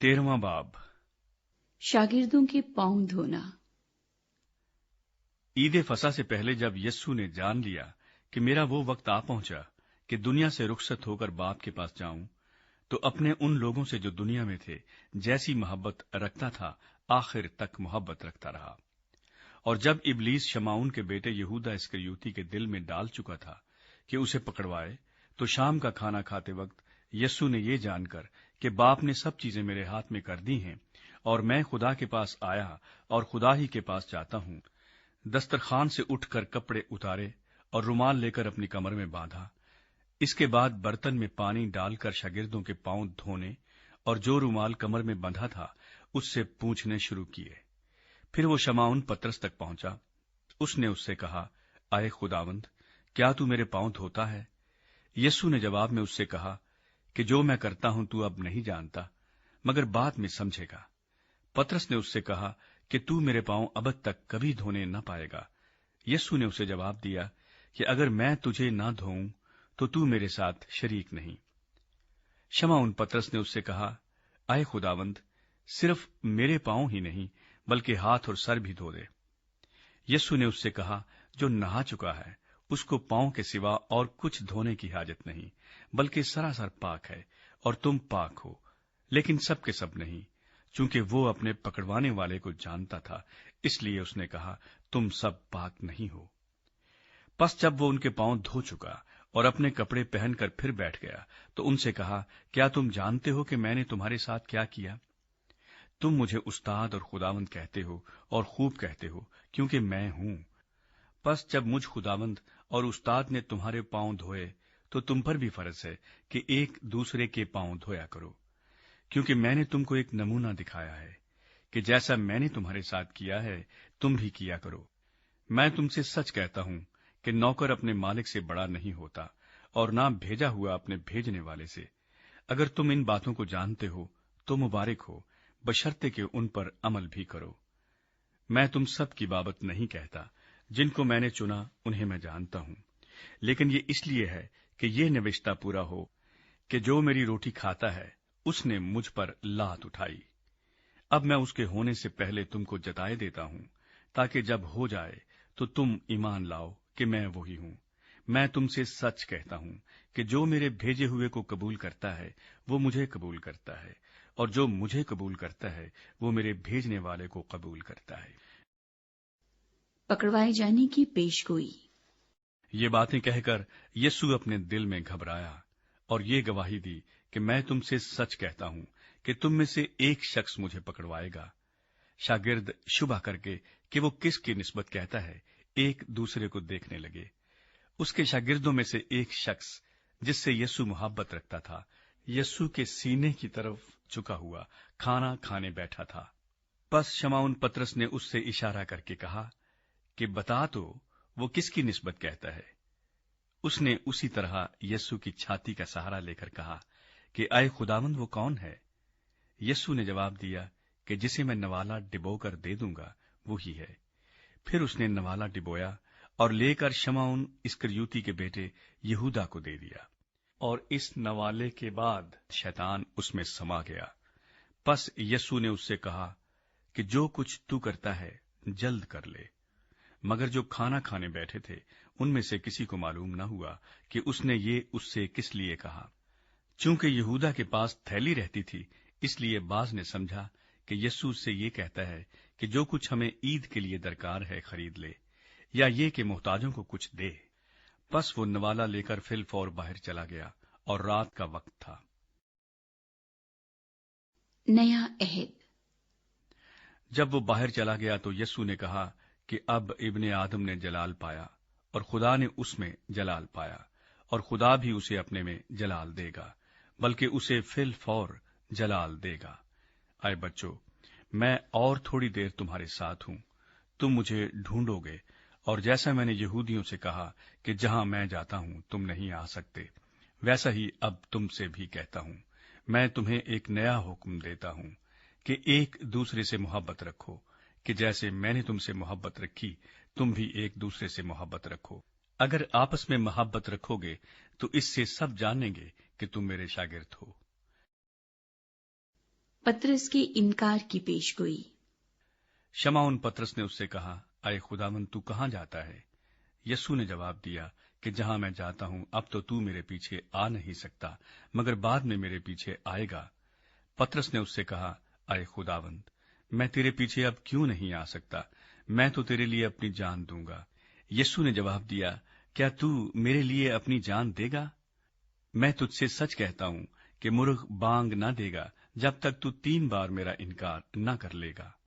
13वां बाब। शागिर्दों के पांव धोना। ईद फसा से पहले जब यस्सु ने जान लिया कि मेरा वो वक्त आ पहुंचा कि दुनिया से रुखसत होकर बाप के पास जाऊं, तो अपने उन लोगों से जो दुनिया में थे जैसी मोहब्बत रखता था, आखिर तक मोहब्बत रखता रहा। और जब इब्लीस शमाउन के बेटे यहूदा इस्करियोती के दिल में डाल चुका था कि उसे पकड़वाए, तो शाम का खाना खाते वक्त यस्सु ने ये जानकर कि बाप ने सब चीजें मेरे हाथ में कर दी हैं और मैं खुदा के पास आया और खुदा ही के पास जाता हूं, दस्तरखान से उठकर कपड़े उतारे और रुमाल लेकर अपनी कमर में बांधा। इसके बाद बर्तन में पानी डालकर शागिर्दों के पांव धोने और जो रुमाल कमर में बंधा था उससे पूछने शुरू किए। फिर वो शमाउन पतरस तक पहुंचा। उसने उससे कहा, आए खुदावंद, क्या तू मेरे पांव धोता है? यस्सु ने जवाब में उससे कहा कि जो मैं करता हूं तू अब नहीं जानता, मगर बाद में समझेगा। पतरस ने उससे कहा कि तू मेरे पांव अब तक कभी धोने न पाएगा। यस्सु ने उसे जवाब दिया कि अगर मैं तुझे न धोऊं तो तू मेरे साथ शरीक नहीं। शमाउन पतरस ने उससे कहा, आए खुदावंद, सिर्फ मेरे पांव ही नहीं बल्कि हाथ और सर भी धो दे। यस्सु ने उससे कहा, जो नहा चुका है उसको पांव के सिवा और कुछ धोने की हाजत नहीं, बल्कि सरासर पाक है, और तुम पाक हो, लेकिन सब के सब नहीं। चूंकि वो अपने पकड़वाने वाले को जानता था, इसलिए उसने कहा, तुम सब पाक नहीं हो। बस जब वो उनके पांव धो चुका और अपने कपड़े पहनकर फिर बैठ गया, तो उनसे कहा, क्या तुम जानते हो कि मैंने तुम्हारे साथ क्या किया? तुम मुझे उस्ताद और खुदावंद कहते हो और खूब कहते हो, क्योंकि मैं हूं। बस जब मुझ खुदावंद और उस्ताद ने तुम्हारे पांव धोए, तो तुम पर भी फर्ज है कि एक दूसरे के पांव धोया करो, क्योंकि मैंने तुमको एक नमूना दिखाया है कि जैसा मैंने तुम्हारे साथ किया है तुम भी किया करो। मैं तुमसे सच कहता हूं कि नौकर अपने मालिक से बड़ा नहीं होता, और ना भेजा हुआ अपने भेजने वाले से। अगर तुम इन बातों को जानते हो तो मुबारक हो, बशर्ते कि उन पर अमल भी करो। मैं तुम सब की बाबत नहीं कहता, जिनको मैंने चुना उन्हें मैं जानता हूं, लेकिन ये इसलिए है कि ये निविष्टा पूरा हो कि जो मेरी रोटी खाता है उसने मुझ पर लात उठाई। अब मैं उसके होने से पहले तुमको जताए देता हूं, ताकि जब हो जाए तो तुम ईमान लाओ कि मैं वही हूं। मैं तुमसे सच कहता हूं कि जो मेरे भेजे हुए को कबूल करता है वो मुझे कबूल करता है, और जो मुझे कबूल करता है वो मेरे भेजने वाले को कबूल करता है। पकड़वाए जाने की पेशगोई। ये बातें कहकर यस्सु अपने दिल में घबराया और ये गवाही दी कि मैं तुमसे सच कहता हूं कि तुम में से एक शख्स मुझे पकड़वाएगा। शागिर्द शुबा करके कि वो किसकी निस्बत कहता है, एक दूसरे को देखने लगे। उसके शागिर्दों में से एक शख्स जिससे यस्सु मोहब्बत रखता था, यस्सु के सीने की तरफ झुका हुआ खाना खाने बैठा था। बस शमाउन पतरस ने उससे इशारा करके कहा कि बता तो वो किसकी निस्बत कहता है। उसने उसी तरह यस्सु की छाती का सहारा लेकर कहा कि आए खुदावंद, वो कौन है? यस्सु ने जवाब दिया कि जिसे मैं नवाला डिबोकर दे दूंगा वही है। फिर उसने नवाला डिबोया और लेकर शमाउन इस्करियोती के बेटे यहूदा को दे दिया, और इस नवाले के बाद शैतान उसमें समा गया। बस यस्सु ने उससे कहा कि जो कुछ तू करता है जल्द कर ले। मगर जो खाना खाने बैठे थे उनमें से किसी को मालूम न हुआ कि उसने ये उससे किस लिए कहा। चूंकि यहूदा के पास थैली रहती थी, इसलिए बाज ने समझा कि यस्सु उससे ये कहता है कि जो कुछ हमें ईद के लिए दरकार है खरीद ले, या ये कि मोहताजों को कुछ दे। बस वो नवाला लेकर फिलफौर बाहर चला गया, और रात का वक्त था। नया अहद। जब वो बाहर चला गया तो यस्सु ने कहा कि अब इब्ने आदम ने जलाल पाया, और खुदा ने उसमें जलाल पाया, और खुदा भी उसे अपने में जलाल देगा, बल्कि उसे फिल फौर जलाल देगा। आए बच्चों, मैं और थोड़ी देर तुम्हारे साथ हूं। तुम मुझे ढूंढोगे, और जैसा मैंने यहूदियों से कहा कि जहां मैं जाता हूं तुम नहीं आ सकते, वैसा ही अब तुमसे भी कहता हूं। मैं तुम्हें एक नया हुक्म देता हूं कि एक दूसरे से मोहब्बत रखो, कि जैसे मैंने तुमसे मोहब्बत रखी तुम भी एक दूसरे से मोहब्बत रखो। अगर आपस में मोहब्बत रखोगे तो इससे सब जानेंगे कि तुम मेरे शागिर्द हो। पतरस के इनकार की पेशगोई। शमौन पतरस ने उससे कहा, अय खुदावंद, तू कहाँ जाता है? यीशु ने जवाब दिया कि जहां मैं जाता हूं, अब तो तू मेरे पीछे आ नहीं सकता, मगर बाद में मेरे पीछे आएगा। पतरस ने उससे कहा, अय खुदावंद, मैं तेरे पीछे अब क्यों नहीं आ सकता? मैं तो तेरे लिए अपनी जान दूंगा। यीशु ने जवाब दिया, क्या तू मेरे लिए अपनी जान देगा? मैं तुझसे सच कहता हूं कि मुर्ग बांग न देगा जब तक तू 3 बार मेरा इनकार न कर लेगा।